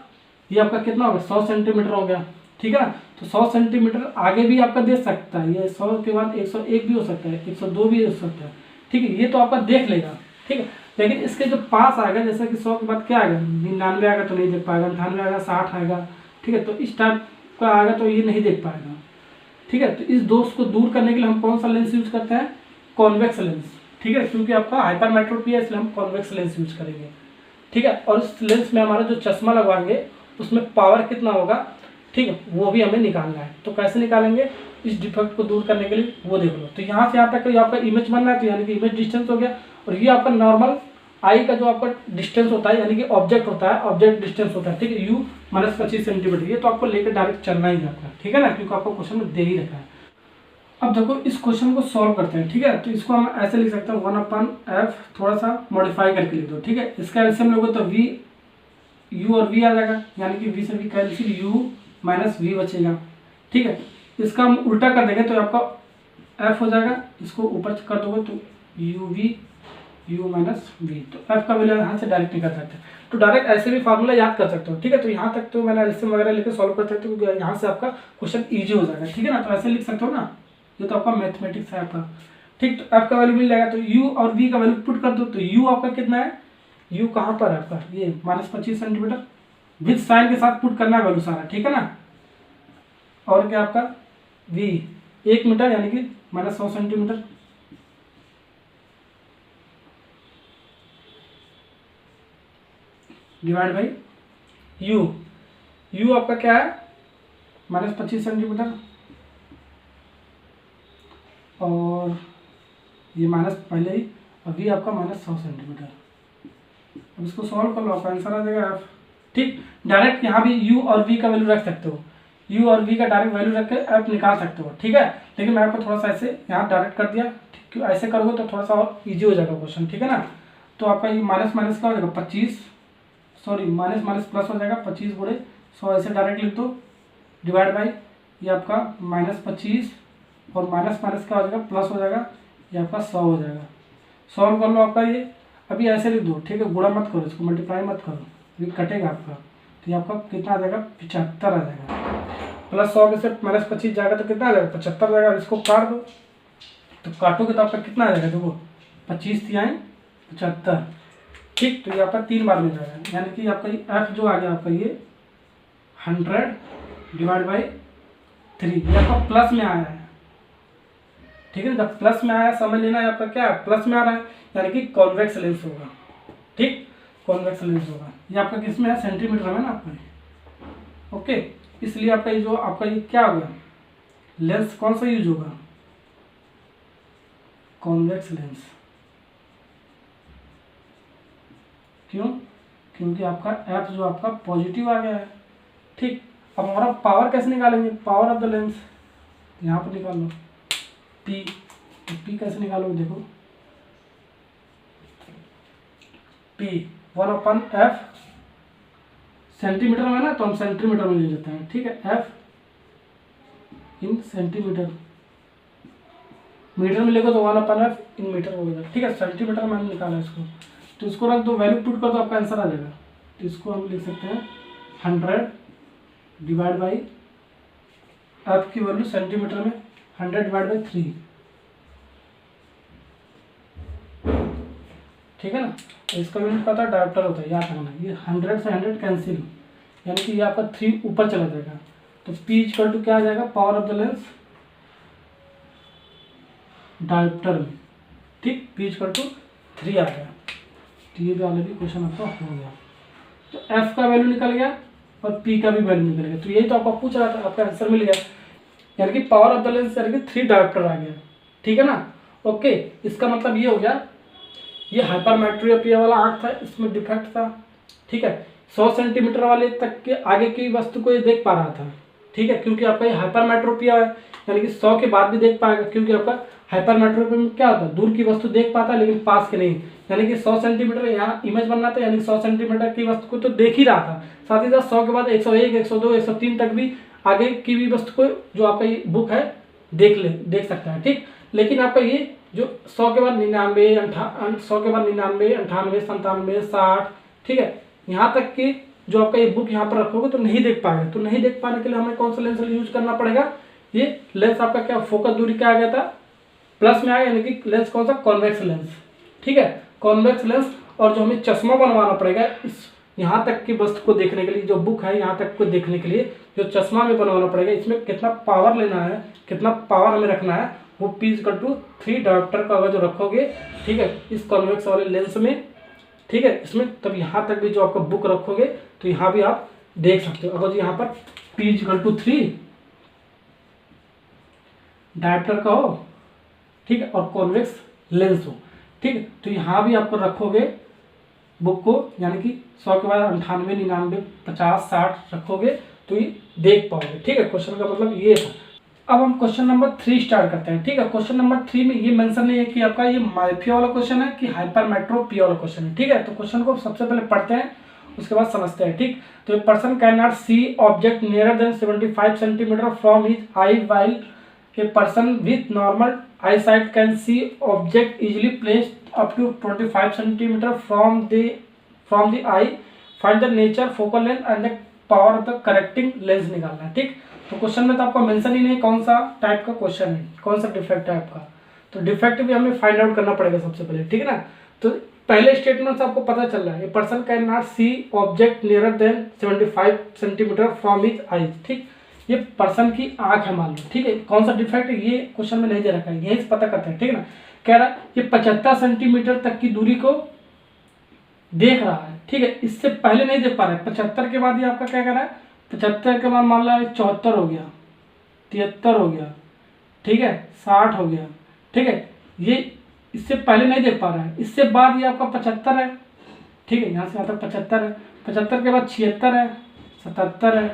S1: ये आपका कितना होगा, 100 सेंटीमीटर हो गया, ठीक है ना। तो 100 सेंटीमीटर आगे भी आपका देख सकता है, ये 100 के बाद 101 भी हो सकता है, 102 भी हो सकता है, ठीक है। ये तो आपका देख लेगा, ठीक है। लेकिन इसके जो पास आएगा, जैसे कि 100 के बाद क्या आएगा, 99 आएगा तो नहीं देख पाएगा, 98 आएगा, 60 आएगा, ठीक है। तो इस टाइप का आएगा तो ये नहीं देख पाएगा, ठीक है। तो इस दोष को दूर करने के लिए हम कौन सा लेंस यूज करते हैं, कॉन्वेक्स लेंस, ठीक है। क्योंकि आपका हाइपरमेट्रोपिया है इसलिए हम कॉन्वेक्स लेंस यूज करेंगे, ठीक है। और इस लेंस में हमारा जो चश्मा लगवाएंगे उसमें पावर कितना होगा, ठीक है, वो भी हमें निकालना है। तो कैसे निकालेंगे, इस डिफेक्ट को दूर करने के लिए वो देख लो। तो यहाँ से यहाँ तक आपका इमेज बन रहा है, तो यानी कि इमेज डिस्टेंस हो गया। और ये आपका नॉर्मल आई का जो आपका डिस्टेंस होता है, यानी कि ऑब्जेक्ट होता है, ऑब्जेक्ट डिस्टेंस होता है, ठीक है, यू -25 सेंटीमीटर। ये तो आपको लेकर डायरेक्ट चलना ही आपका, ठीक है ना, क्योंकि आपको क्वेश्चन में दे ही रखा है। अब देखो इस क्वेश्चन को सॉल्व करते हैं, ठीक है। तो इसको हम ऐसे लिख सकते हैं 1/f, थोड़ा सा मॉडिफाई करके लिख दो, ठीक है। इसका एलसीएम लोगे तो वी, यू और वी आ जाएगा, यानी कि वी से वी कैंसिल, यू -v बचेगा, ठीक है। इसका हम उल्टा कर देंगे तो आपका f हो जाएगा, इसको ऊपर कर दोगे तो uv u -v, तो f का वैल्यू यहाँ से डायरेक्ट निकल सकते हैं। तो डायरेक्ट ऐसे भी फार्मूला याद कर सकते हो, ठीक है। तो यहाँ तक तो मैंने एलसीएम वगैरह लेकर सॉल्व कर सकते हो, क्योंकि यहाँ से आपका क्वेश्चन ईजी हो जाएगा, ठीक है ना। तो ऐसे लिख सकते हो ना, ये तो आपका मैथमेटिक्स है आपका, ठीक। तो f का वैल्यू मिल जाएगा, तो u और v का वैल्यू पुट कर दो, तो u आपका कितना है, u कहाँ पर है आपका, ये -25 सेंटीमीटर, विद साइन के साथ पुट करना है वैल्यू सारा, ठीक है ना। और क्या आपका v 1 मीटर यानी कि -100 सेंटीमीटर, डिवाइड बाई u आपका क्या है, -25 सेंटीमीटर, और ये माइनस पहले ही, और v आपका -100 सेंटीमीटर। अब इसको सॉल्व कर लो, आपका आंसर आ जाएगा f, ठीक। डायरेक्ट यहाँ भी u और v का वैल्यू रख सकते हो, u और v का डायरेक्ट वैल्यू रख के f निकाल सकते हो, ठीक है। लेकिन मैं आपको थोड़ा सा ऐसे यहाँ डायरेक्ट कर दिया, क्यों ऐसे करोगे तो थोड़ा सा और ईजी हो जाएगा क्वेश्चन, ठीक है ना। तो आपका ये माइनस माइनस का हो जाएगा 25, सॉरी माइनस माइनस प्लस हो जाएगा 25 × 100, ऐसे डायरेक्ट लिख दो, डिवाइड बाई ये आपका -25 और माइनस माइनस का हो जाएगा प्लस हो जाएगा, ये आपका 100 हो जाएगा। सॉल्व कर लो आपका ये, अभी ऐसे लिख दो, ठीक है, गुणा मत करो, इसको मल्टीप्लाई मत करो, ये कटेगा आपका, तो ये आपका कितना आ जाएगा, 75 आ जाएगा। प्लस 100 में से -25 जाएगा तो कितना आ जाएगा, 75 जाएगा। इसको काट दो, तो काटोगे तो आपका कितना आ जाएगा, देखो 25 × 75, ठीक। तो ये आपका 3 बार मिल जाएगा, यानी कि आपका ये f जो आ गया आपका ये 100 डिवाइड बाई 3, ये आपका प्लस में आया है, ठीक है। जब प्लस में आया समझ लेना है आपका क्या प्लस में आ रहा है, यानी कि कॉन्वेक्स लेंस होगा, ठीक, कॉन्वेक्स लेंस होगा। ये आपका किस में है, सेंटीमीटर में ना आपका, ओके। इसलिए आपका ये जो आपका ये क्या होगा, लेंस कौन सा यूज होगा, कॉन्वेक्स लेंस, क्यों? क्योंकि आपका एफ जो आपका पॉजिटिव आ गया है। ठीक, अब हमारा पावर कैसे निकालेंगे? पावर ऑफ द लेंस यहाँ पर निकाल लो, पी। तो पी कैसे निकालोगे? देखो, पी 1/f सेंटीमीटर में ना, तो हम सेंटीमीटर में ले लेते हैं। ठीक है, एफ इन सेंटीमीटर, मीटर में लिखो तो 1/f इन मीटर हो गया। ठीक है, सेंटीमीटर में हमने निकाला इसको, तो इसको रख दो, वैल्यू पुट कर दो, आपका आंसर आ जाएगा। तो इसको हम लिख सकते हैं 100 डिवाइड बाई एफ की वैल्यू सेंटीमीटर में 100 डिवाइड बाई 3। ठीक है ना, तो इसका यूनिट पता है, डायोप्टर होता है, याद रखना। ये 100 से 100 कैंसिल, यानी कि ये आपका 3 ऊपर चला जाएगा। तो पी इक्वल टू क्या आ जाएगा? Power of the lens dioptre में। ठीक, पी इक्वल टू 3 आ गया। तो ये भी ऑलरेडी क्वेश्चन आपका हो गया। तो एफ का वैल्यू निकल गया और पी का भी वैल्यू निकल गया। तो यही तो आपको पूछ रहा था, आपका आंसर मिल गया, यानी कि पावर ऑफ द लेंस यानी कि 3 डायोप्टर आ गया। ठीक है ना, ओके। इसका मतलब ये हो गया, ये हाइपरमेट्रोपिया वाला आंख था, इसमें डिफेक्ट था। ठीक है, 100 सेंटीमीटर वाले तक के आगे की वस्तु को ये देख पा रहा था। ठीक है, क्योंकि आपका ये हाइपरमेट्रोपिया है, यानी कि 100 के बाद भी देख पाएगा, क्योंकि आपका हाइपरमेट्रोपिया में क्या होता है? दूर की वस्तु देख पाता है लेकिन पास के नहीं। यानी कि 100 सेंटीमीटर यहाँ इमेज बनना था, यानी 100 सेंटीमीटर की वस्तु को तो देख ही रहा था, साथ ही साथ 100 के बाद 101, 102, 103 तक भी आगे की भी वस्तु को जो आपका ये बुक है देख सकता है। ठीक, लेकिन आपका ये जो 100 के बाद 99, 100 के बाद 99, 98, 97, 60, ठीक है, यहाँ तक कि जो आपका ये बुक यहाँ पर रखोगे तो नहीं देख पाएगा। तो नहीं देख पाने के लिए हमें कौन सा लेंस यूज करना पड़ेगा? ये लेंस आपका क्या फोकस दूरी क्या आ गया था? प्लस में आया, यानी कि लेंस कौन सा? Convex lens. ठीक है, कॉन्वेक्स लेंस। और जो हमें चश्मा बनवाना पड़ेगा इस यहाँ तक की वस्तु को देखने के लिए, जो बुक है यहाँ तक को देखने के लिए जो चश्मा में बनवाना पड़ेगा, इसमें कितना पावर लेना है, कितना पावर हमें रखना है, वो पी इक्वल टू 3 डायोप्टर का अगर जो रखोगे, ठीक है, इस कॉन्वेक्स वाले लेंस में, ठीक है, इसमें तब यहाँ तक भी जो आपका बुक रखोगे तो यहाँ भी आप देख सकते हो। अगर जो यहाँ पर पी इक्वल टू 3 डायोप्टर का हो, ठीक है, और कॉन्वेक्स लेंस हो, ठीक है, तो यहाँ भी आपको रखोगे बुक को, यानी कि 100 के बाद 98, 99, 50, 60 रखोगे तो ये देख पाओगे। ठीक है, क्वेश्चन का मतलब ये था। अब हम क्वेश्चन नंबर 3 स्टार्ट करते हैं। ठीक है, क्वेश्चन नंबर 3 में ये मेंशन नहीं है कि आपका ये मायोपिया वाला क्वेश्चन है कि हाइपरमेट्रोपिया वाला क्वेश्चन है। ठीक है, तो क्वेश्चन को सबसे पहले पढ़ते हैं, उसके बाद समझते हैं। ठीक, तो a person can not see object nearer than 75 centimetre from his eye while a person with normal eye sight can see object easily placed up to 25 centimetre from the eye. Find the nature, focal length and the power of the correcting lens निकालना है। ठीक, तो question में तो आपका mention ही नहीं कौन सा टाइप का क्वेश्चन है, कौन सा डिफेक्ट है आपका, तो डिफेक्ट भी हमें फाइंड आउट करना पड़ेगा सबसे पहले। ठीक है ना, तो पहले स्टेटमेंट से आपको पता चल रहा है a person can not see object nearer than 75 centimetre from his eyes. ठीक, ये पर्सन की आंख है मान लो। ठीक है, कौन सा डिफेक्ट है ये क्वेश्चन में नहीं दे रखा है, यही से पता करते हैं। ठीक है ना, कह रहा है ये 75 सेंटीमीटर तक की दूरी को देख रहा है। ठीक है, इससे पहले नहीं देख पा रहा है, 75 के बाद ये आपका क्या कर रहा है, 75 के बाद मान लो 74 हो गया, 73 हो गया, ठीक है, 60 हो गया। ठीक है, ये इससे पहले नहीं देख पा रहा है, इससे बाद ये आपका 75 है। ठीक है, यहाँ से यहाँ तक 75 है, 75 के बाद 76 है, 77 है।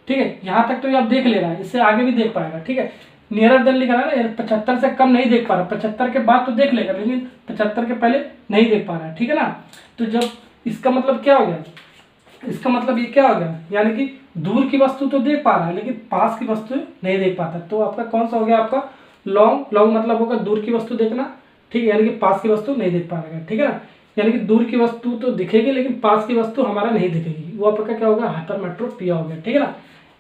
S1: ठीक है, यहाँ तक तो ये आप देख ले रहा है, इससे आगे भी देख पाएगा। ठीक है, नियरर देन लिखा है ना, 75 से कम नहीं देख पा रहा, 75 के बाद तो देख लेगा, लेकिन 75 के पहले नहीं देख पा रहा है। ठीक है ना, तो जब इसका मतलब क्या हो गया, इसका मतलब ये क्या हो गया, यानी कि दूर की वस्तु तो देख पा रहा है लेकिन पास की वस्तु नहीं देख पाता। तो आपका कौन सा हो गया, आपका लॉन्ग मतलब होगा दूर की वस्तु देखना। ठीक है, यानी कि पास की वस्तु नहीं देख पा रहा है। ठीक है ना, यानी कि दूर की वस्तु तो दिखेगी लेकिन पास की वस्तु हमारा नहीं दिखेगी, वो आपका क्या होगा, हाइपरमेट्रोपिया हो गया। ठीक है ना,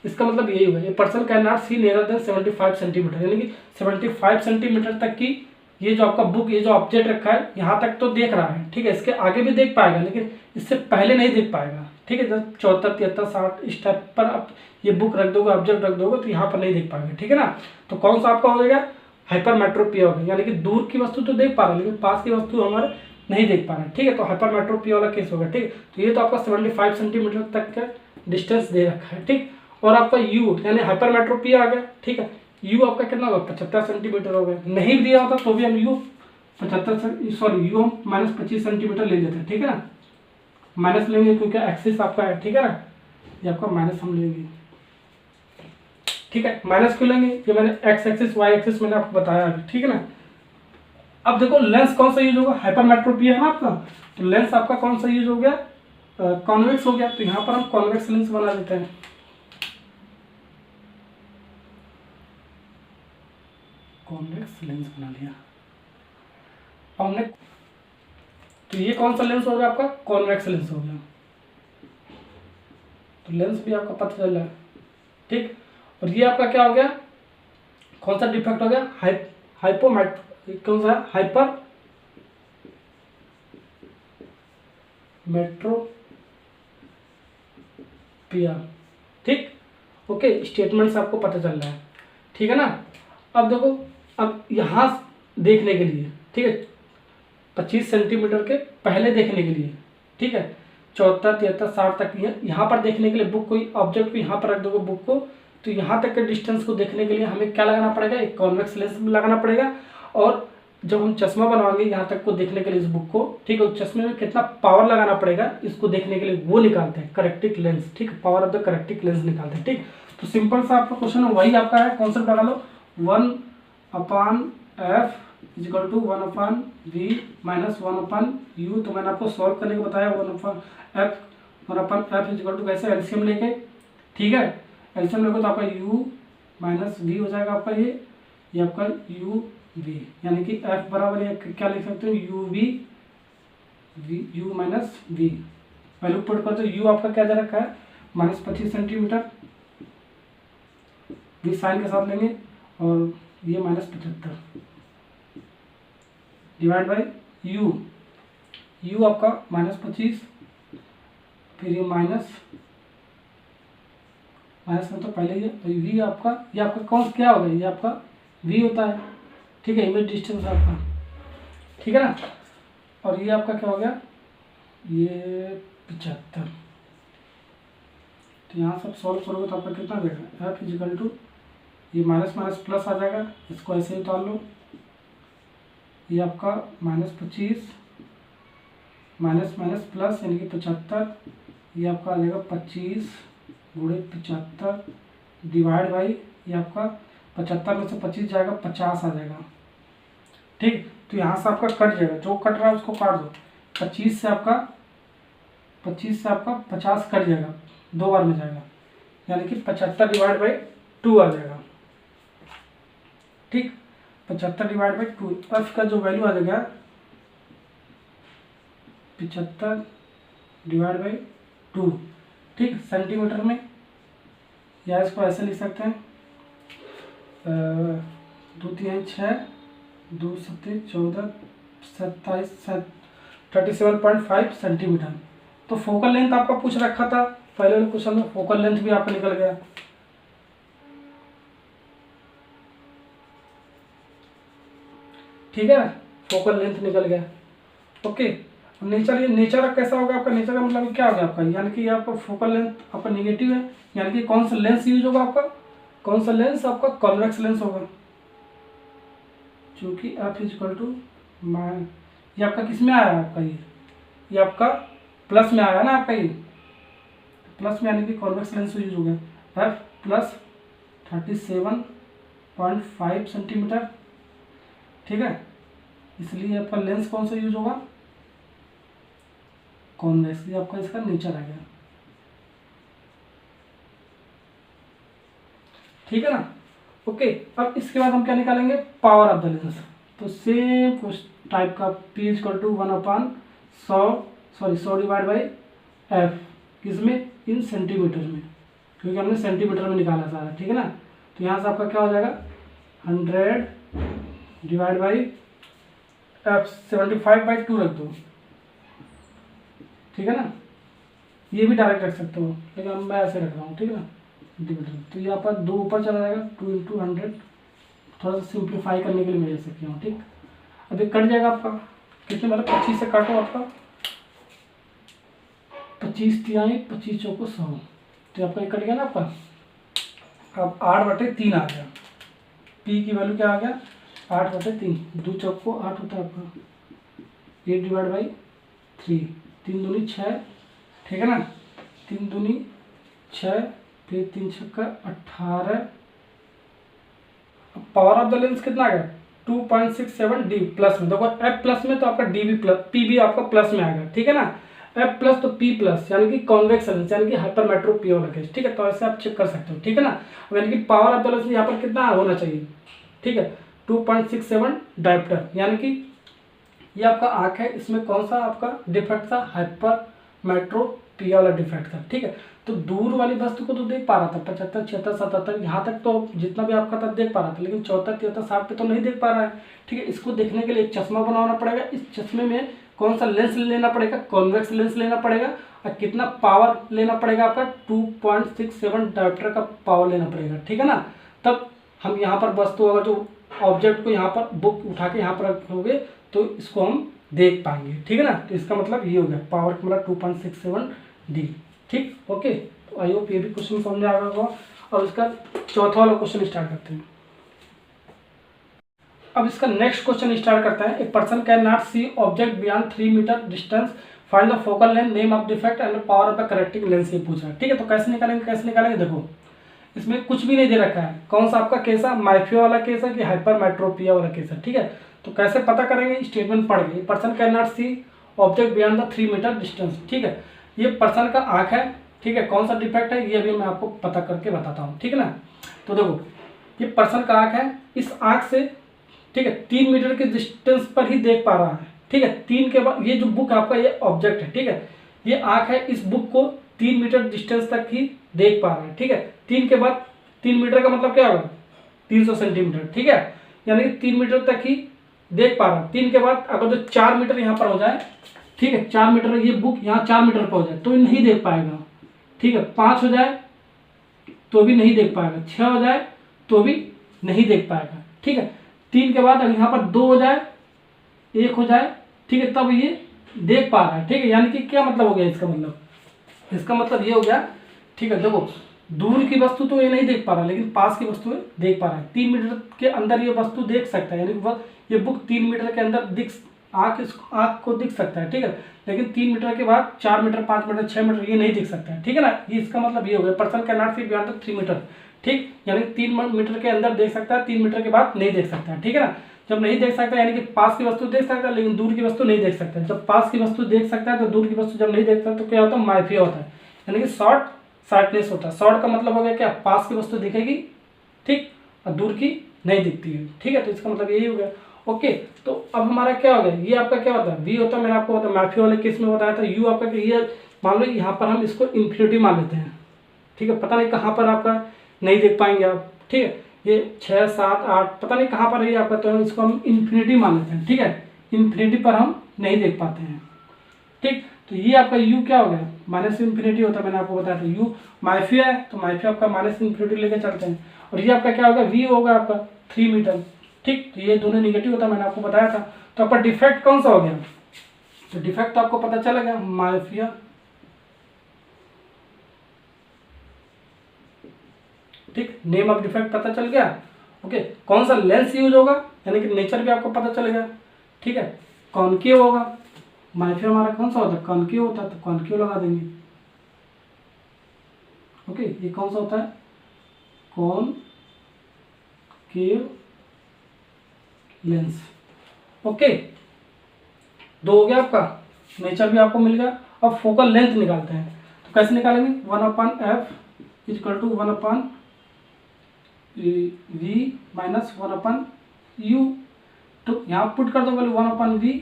S1: इसका मतलब यही होगा, ये person can not see nearer than 75 centimetre, यानी कि 75 सेंटीमीटर तक की ये जो आपका बुक, ये जो ऑब्जेक्ट रखा है यहाँ तक तो देख रहा है। ठीक है, इसके आगे भी देख पाएगा लेकिन इससे पहले नहीं देख पाएगा। ठीक है, जब 74, 73, 60 इस टाइप पर आप ये बुक रख दोगे, ऑब्जेक्ट रख दोगे तो यहाँ पर नहीं देख पाएगा। ठीक है ना, तो कौन सा आपका हो जाएगा, हाइपरमेट्रोपिया होगा, यानी कि दूर की वस्तु तो देख पा रहा है लेकिन पास की वस्तु हमारे नहीं देख पा रहा है। ठीक है, तो हाइपरमेट्रोपिया वाला केस होगा। ठीक, तो ये तो आपका 75 सेंटीमीटर तक का डिस्टेंस दे रखा है। ठीक, और आपका यू यानी हाइपरमेट्रोपिया आ गया। ठीक है, यू आपका कितना होगा, 75 सेंटीमीटर हो गया। नहीं दिया होता तो भी हम यू 75 यू हम -25 सेंटीमीटर ले लेते हैं। ठीक है ना, माइनस लेंगे क्योंकि एक्सिस आपका है, ठीक है ना, ये आपका माइनस हम लेंगे, ठीक है। माइनस क्यों लेंगे, ये मैंने एक्स एक्सिस वाई एक्सिस मैंने आपको बताया अभी, ठीक है ना। अब देखो लेंस कौन सा यूज होगा, हाइपरमेट्रोपिया है ना आपका, तो लेंस आपका कौन सा यूज हो गया, कॉन्वेक्स हो गया, तो यहाँ पर हम कॉन्वेक्स लेंस बना लेते हैं। कॉन्वेक्स लेंस बना लिया हमने, तो ये कौन सा लेंस हो गया आपका, कॉन्वेक्स लेंस हो गया, तो लेंस भी आपका पता चल रहा है, ठीक। और ये आपका क्या हो गया, कौन सा डिफेक्ट हो गया, कौन सा, हाइपर मेट्रोपिया, ठीक। ओके, स्टेटमेंट से आपको पता चल रहा है, ठीक है ना। अब देखो, अब यहाँ देखने के लिए, ठीक है, 25 सेंटीमीटर के पहले देखने के लिए, ठीक है, 74, 73, 60 तक यहाँ पर देखने के लिए बुक कोई ऑब्जेक्ट को यहाँ पर रख दोगे बुक को, तो यहाँ तक के डिस्टेंस को देखने के लिए हमें क्या लगाना पड़ेगा, एक कॉन्वेक्स लेंस लगाना पड़ेगा। और जब हम चश्मा बनवाएंगे यहाँ तक को देखने के लिए इस बुक को, ठीक है, चश्मे में कितना पावर लगाना पड़ेगा इसको देखने के लिए, वो निकालते हैं करेक्टिव लेंस, ठीक, power of the corrective lens निकालते हैं, ठीक। तो सिंपल सा आपका क्वेश्चन है, वही आपका है, कॉन्सेप्ट लगा लो, 1/f is equal to 1/v minus 1/u। तो मैंने आपको सॉल्व करने को बताया, 1/f इजिकल टू कैसे, एलसीएम लेके, ठीक है, एलसीएम लेके तो आपका u माइनस v हो जाएगा आपका, ये आपका u v, यानी कि f बराबर ये क्या लिख सकते हो, u minus v, value put कर दो, u आपका क्या दे रखा है, -25 सेंटीमीटर, v साइन के साथ लेंगे, और ये -75 डिवाइड बाई u आपका -25, फिर ये माइनस में तो पहले ये v आपका, ये आपका कौन क्या होगा, ये आपका v होता है, ठीक है, इमेज डिस्टेंस आपका, ठीक है ना। और ये आपका क्या हो गया, ये 75, तो यहाँ सब सॉल्व करोगे तो आपका कितना देगा, f इजिकल टू, ये माइनस माइनस प्लस आ जाएगा, इसको ऐसे ही उतार लो, ये आपका -25 माइनस माइनस प्लस यानी कि 75, ये आपका आ जाएगा 25 गुणे 75 डिवाइड बाई, ये आपका 75 में से 25 जाएगा, 50 आ जाएगा, ठीक। तो यहाँ से आपका कट जाएगा, जो कट रहा है उसको काट दो, 25 से आपका 50 कट जाएगा, 2 बार में जाएगा, यानी कि 75 डिवाइड बाई 2 आ जाएगा, ठीक, 75 डिवाइड बाई 2, एफ का जो वैल्यू आ जाएगा 75 डिवाइड बाई 2, ठीक, सेंटीमीटर में, या इसको ऐसे लिख सकते हैं, 2 3 6 2 7 14 27 37.5 सेंटीमीटर। तो फोकल लेंथ आपका पूछ रखा था पहले वाले क्वेश्चन में, फोकल लेंथ भी आपका निकल गया, ठीक है ना, फोकल लेंथ निकल गया, ओके। नेचर, ये नेचर कैसा होगा आपका, नेचर का मतलब क्या हो गया आपका, यानी कि आपका फोकल लेंथ आपका निगेटिव है, यानी कि कौन सा लेंस यूज होगा आपका, कौन सा लेंस आपका, कॉन्वेक्स लेंस होगा, चूंकि f इजिकल टू, ये आपका किस में आया आपका, ये आपका प्लस में आया ना आपका, ये प्लस में, यानी कि कॉन्वेक्स लेंस यूज हो गया, f प्लस 37.5 सेंटीमीटर, ठीक है, इसलिए आपका लेंस कौन सा यूज होगा, कॉन्वेक्स, ये आपका इसका नेचर आ गया, ठीक है ना, ओके। अब इसके बाद हम क्या निकालेंगे, पावर ऑफ द लेंस, तो सेम कुछ टाइप का, p equal to 1/100 divide by f, किसमें, इन सेंटीमीटर में, क्योंकि हमने सेंटीमीटर में निकाला सारा, ठीक है ना। तो यहाँ से आपका क्या हो जाएगा, 100 डिवाइड बाई f, 75/2 रख दो, ठीक है ना, ये भी डायरेक्ट रख सकते हो, लेकिन मैं ऐसे रख रहा हूँ, ठीक है ना, सेंटीमीटर। तो यहाँ पर 2 ऊपर चला जाएगा, 2 × 100, थोड़ा सा सिंप्लीफाई करने के लिए मैं ऐसे किया हूँ, ठीक। अभी कट जाएगा आपका, कितने मतलब 25 से काटो आपका, 25 तिहाई 25 चौको 100, तो आपका ये कट गया ना आपका, अब 8/3 आ गया, p की वैल्यू क्या आ गया, 8/3, 2 चौको 8 होता है आपका, 8 डिवाइड बाई 3, 3 दूनी 6, ठीक है ना, 3 दूनी 6, फिर 3 छक्का 18। पावर ऑफ द लेंस कितना आ गया 2.67 डी प्लस में। देखो एफ प्लस में तो आपका डी भी प्लस, पी भी आपका प्लस में आएगा, ठीक है ना। एफ प्लस तो पी प्लस, यानी कि कॉन्वेक्स लेंस, यानी कि हाइपरमेट्रोपिया वाला केस, ठीक है। तो ऐसे आप चेक कर सकते हो, ठीक है ना। यानी कि पावर ऑफ द लेंस यहाँ पर कितना होना चाहिए, ठीक है, 2.67 डायोप्टर, यानी कि ये आपका आँख है, इसमें कौन सा आपका डिफेक्ट था, हाइपरमेट्रोपिया वाला डिफेक्ट था, ठीक है। तो दूर वाली वस्तु को तो देख पा रहा था, 75, 76, 77 यहाँ तक तो जितना भी आपका था देख पा रहा था, लेकिन 74, 73, 60 पे तो नहीं देख पा रहा है, ठीक है। इसको देखने के लिए एक चश्मा बनवाना पड़ेगा। इस चश्मे में कौन सा लेंस लेना पड़ेगा, कॉन्वेक्स लेंस लेना पड़ेगा, और कितना पावर लेना पड़ेगा आपका 2.67 डायोप्टर का पावर लेना पड़ेगा, ठीक है ना। तब हम यहाँ पर वस्तु अगर जो ऑब्जेक्ट को यहाँ पर बुक उठा के यहाँ पर रखोगे तो इसको हम देख पाएंगे, ठीक है ना। तो इसका मतलब ये हो गया पावर का मतलब 2.67 डी, ठीक, ओके। तो आई होप ये भी क्वेश्चन समझ आ गया होगा। और इसका चौथा वाला क्वेश्चन स्टार्ट करते हैं। अब इसका नेक्स्ट क्वेश्चन स्टार्ट करते हैं। A person can not see object beyond 3 metre distance, find the focal length, name of defect and power of the correcting lens, ये पूछ रहा है, ठीक है। तो कैसे निकालेंगे, देखो इसमें कुछ भी नहीं दे रखा है, कौन सा आपका केस है, माइफिया वाला केस है कि हाइपरमेट्रोपिया वाला केस है, ठीक है। तो कैसे पता करेंगे, स्टेटमेंट पढ़ गए, person can not see object beyond the 3 metre distance, ठीक है। ये पर्सन का आँख है, ठीक है, कौन सा डिफेक्ट है ये भी मैं आपको पता करके बताता हूँ, ठीक है ना। तो देखो ये पर्सन का आँख है, इस आँख से, ठीक है, 3 मीटर के डिस्टेंस पर ही देख पा रहा है, ठीक है। 3 के बाद ये जो बुक आपका ये ऑब्जेक्ट है, ठीक है, ये आँख है, इस बुक को 3 मीटर डिस्टेंस तक ही देख पा रहा है, ठीक है। 3 के बाद 3 मीटर का मतलब क्या होगा 300 सेंटीमीटर, ठीक है, यानी कि 3 मीटर तक ही देख पा रहा है। 3 के बाद अगर जो 4 मीटर यहाँ पर हो जाए, ठीक है, 4 मीटर ये बुक यहाँ 4 मीटर पर हो जाए तो नहीं देख पाएगा, ठीक है। 5 हो जाए तो भी नहीं देख पाएगा, 6 हो जाए तो भी नहीं देख पाएगा, ठीक है। 3 के बाद अगर यहाँ पर 2 हो जाए, 1 हो जाए, ठीक है, तब ये देख पा रहा है, ठीक है। यानी कि क्या मतलब हो गया इसका मतलब ये हो गया, ठीक है। देखो दूर की वस्तु तो ये नहीं देख पा रहा, लेकिन पास की वस्तु देख पा रहा है। 3 मीटर के अंदर ये वस्तु देख सकता है, यानी ये बुक 3 मीटर के अंदर आँख को दिख सकता है, ठीक है। लेकिन 3 मीटर के बाद 4 मीटर, 5 मीटर, 6 मीटर ये नहीं दिख सकता है, ठीक है ना। ये इसका मतलब ये हो गया person can not see beyond the 3 metre, ठीक, यानी 3 मीटर के अंदर देख सकता है, 3 मीटर के बाद नहीं देख सकता है, ठीक है ना। जब नहीं देख सकता यानी कि पास की वस्तु देख सकता है लेकिन दूर की वस्तु नहीं देख सकता है। जब पास की वस्तु देख सकता है तो दूर की वस्तु जब नहीं देखता तो क्या होता है, माइफिया होता है, यानी कि शॉर्टनेस होता है। शॉर्ट का मतलब हो गया क्या, पास की वस्तु दिखेगी, ठीक, और दूर की नहीं दिखती है, ठीक है। तो इसका मतलब यही हो गया, ओके। तो अब हमारा क्या हो गया, ये आपका क्या होता है, वी होता है, मैंने आपको बताया माइफिया वाले केस में बताया था। यू आपका ये मान लो यहाँ पर हम इसको इन्फिनिटी मान लेते हैं, ठीक है, पता नहीं कहाँ पर आपका नहीं देख पाएंगे आप, ठीक है। ये 6, 7, 8 पता नहीं कहाँ पर है आपका, तो इसको हम इन्फिनिटी मान लेते हैं, ठीक है। इन्फिनिटी पर हम नहीं देख पाते हैं, ठीक। तो ये आपका यू क्या हो गया, माइनस इन्फिनिटी होता है, मैंने आपको बताया था। यू माइफिया है तो माइफिया आपका माइनस इन्फिनिटी लेके चलते हैं। और ये आपका क्या होगा, वी होगा आपका 3 मीटर, ठीक। तो ये दोनों निगेटिव होता है, मैंने आपको बताया था। तो आपका डिफेक्ट कौन सा हो गया, तो डिफेक्ट तो आपको पता चला गया, माइफिया, ठीक। नेम ऑफ डिफेक्ट पता चल गया, ओके। कौन सा लेंस यूज होगा, यानी कि नेचर भी आपको पता चल गया, ठीक है। कॉन्केव होगा, माइफिया हमारा कौन सा होता है, कॉन्केव होता है, तो कॉन्केव लगा देंगे, ओके। ये कौन सा होता है, कॉन्केव लेंस, ओके। 2 हो गया आपका, नेचर भी आपको मिल गया। अब फोकल लेंथ निकालते हैं, तो कैसे निकालेंगे, 1/f equal to 1/v minus 1/u। तो यहाँ पुट कर दो पहले 1/v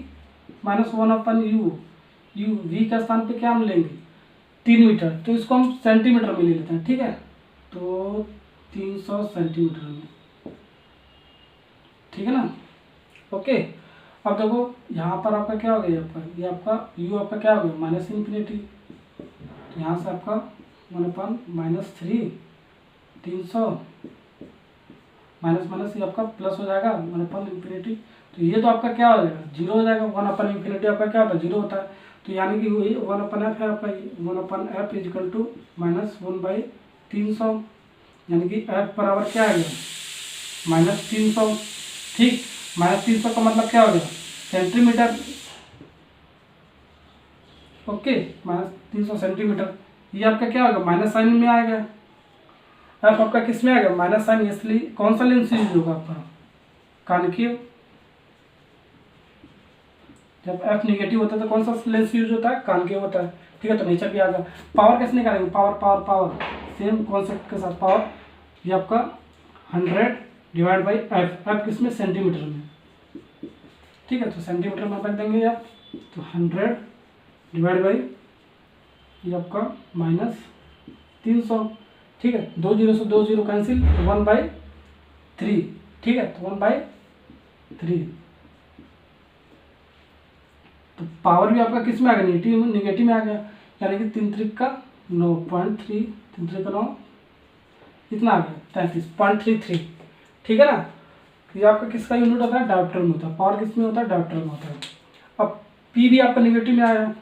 S1: माइनस 1/u। v का स्थान पे क्या हम लेंगे 3 मीटर, तो इसको हम सेंटीमीटर में ले लेते हैं, ठीक है। तो 300 सेंटीमीटर में, ठीक है ना, ओके। अब देखो यहाँ पर आपका क्या हो गया, ये आपका u आपका क्या हो गया माइनस इन्फिनिटी, यहाँ से आपका 1/-3 300 माइनस माइनस ये आपका प्लस हो जाएगा 1/इन्फिनिटी। तो ये तो आपका क्या हो जाएगा 0 हो जाएगा, 1/इन्फिनिटी आपका क्या होता है 0 होता है। तो यानी कि वही 1/f है आपका, 1/f इक्वल टू -1/300, यानी कि f बराबर क्या आ गया -300, ठीक। -300 का मतलब क्या हो गया सेंटीमीटर, ओके, -300 सेंटीमीटर। ये आपका क्या होगा, माइनस साइन में आ गया। एफ आपका किस में आ गया, माइनस साइन, इसलिए कौन सा लेंस यूज होगा आपका, कॉनकेव। जब एफ निगेटिव होता है तो कौन सा लेंस यूज होता है, कॉनकेव होता है। ठीक है, तो नीचे भी आ गया। पावर कैसे निकालेंगे, power power power same concept के साथ। पावर ये आपका 100 डिवाइड बाई एफ, एफ किस में, सेंटीमीटर में। ठीक है, तो सेंटीमीटर में रख देंगे आप, तो 100 डिवाइड बाई ये आपका -300। ठीक है, 2 0 से 2 0 कैंसिल, तो 1/3। ठीक है, तो 1/3। तो पावर भी आपका किस में आ गया, निगेटिव में आ गया, यानी कि 3 3 का 9.3, 3 3 का 9, इतना आ गया 33.33। ठीक है ना। ये आपका किसका यूनिट होता है, डायोप्टर में होता है। पावर किस में होता है, डायोप्टर में होता है। अब पी भी आपका निगेटिव में आया,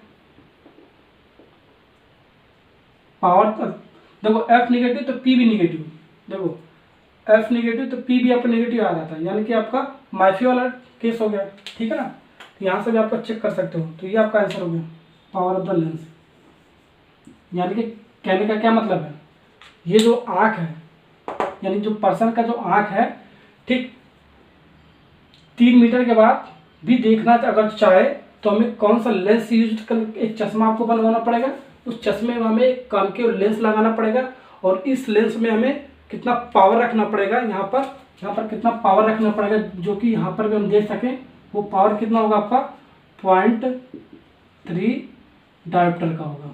S1: पावर देखो एफ निगेटिव तो पी भी निगेटिव, देखो एफ निगेटिव तो पी भी आपका निगेटिव आ जाता है, यानी कि आपका माइफी वाला केस हो गया। ठीक है ना, तो यहाँ से भी आपका चेक कर सकते हो। तो ये आपका आंसर हो गया, पावर ऑफ द लेंस। यानी कि कहने का क्या मतलब है, ये जो आँख है, यानी जो पर्सन का जो आँख है, ठीक 3 मीटर के बाद भी देखना अगर चाहे तो हमें कौन सा लेंस यूज कर, एक चश्मा आपको बनवाना पड़ेगा, उस चश्मे में हमें एक कॉनकेव लेंस लगाना पड़ेगा, और इस लेंस में हमें कितना पावर रखना पड़ेगा, यहाँ पर कितना पावर रखना पड़ेगा, जो कि यहाँ पर भी हम देख सकें। वो पावर कितना होगा आपका 0.3 डायोप्टर का होगा।